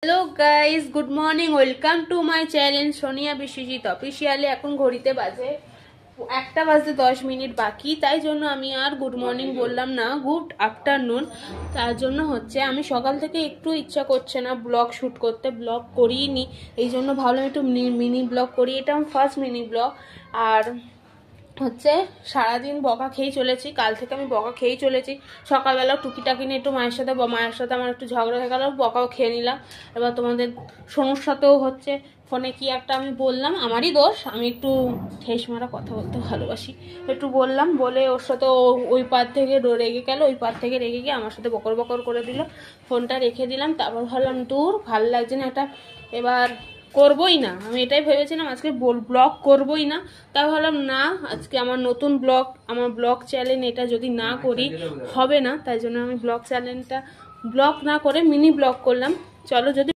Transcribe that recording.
Hello guys, good morning, welcome to my channel Sonia Biswajit officially. এখন ঘড়িতে বাজে 1:10 বাকি, তাই জন্য আমি আর গুড মর্নিং বললাম না, গুড আফটারনুন। তার জন্য হচ্ছে আমি সকাল থেকে একটু ইচ্ছা করছে না ব্লগ শ্যুট করতে, ব্লগ করিনি, এই জন্য ভাবলাম একটু মিনি ব্লগ করি। এটা আমার ফার্স্ট মিনি ব্লগ। আর হচ্ছে সারাদিন বকা খেয়েই চলেছি, কাল থেকে আমি বকা খেয়েই চলেছি। সকালবেলা টুকিটাকি নিয়ে একটু মায়ের সাথে আমার একটু ঝগড়া হয়ে গেল, বকাও খেয়ে নিলাম। এবার তোমাদের সোনুর সাথেও হচ্ছে ফোনে কি একটা আমি বললাম, আমারই দোষ, আমি একটু ঠেস মারা কথা বলতে ভালোবাসি, একটু বললাম, বলে ওর সাথে ওই পার থেকে রেগে গেল, ওই পার থেকে রেগে গিয়ে আমার সাথে বকর বকর করে দিল। ফোনটা রেখে দিলাম। তারপর ভাবলাম দূর, ভালো লাগছে না এটা, এবার করবই না। আমি এটাই ভেবেছিলাম আজকে ব্লগ করবই না। তাই ভাবলাম না, আজকে আমার নতুন ব্লগ, আমার ব্লগ চ্যানেল, এটা যদি না করি হবে না। তাই জন্য আমি ব্লগ না করে মিনি ব্লগ করলাম। চলো, যদি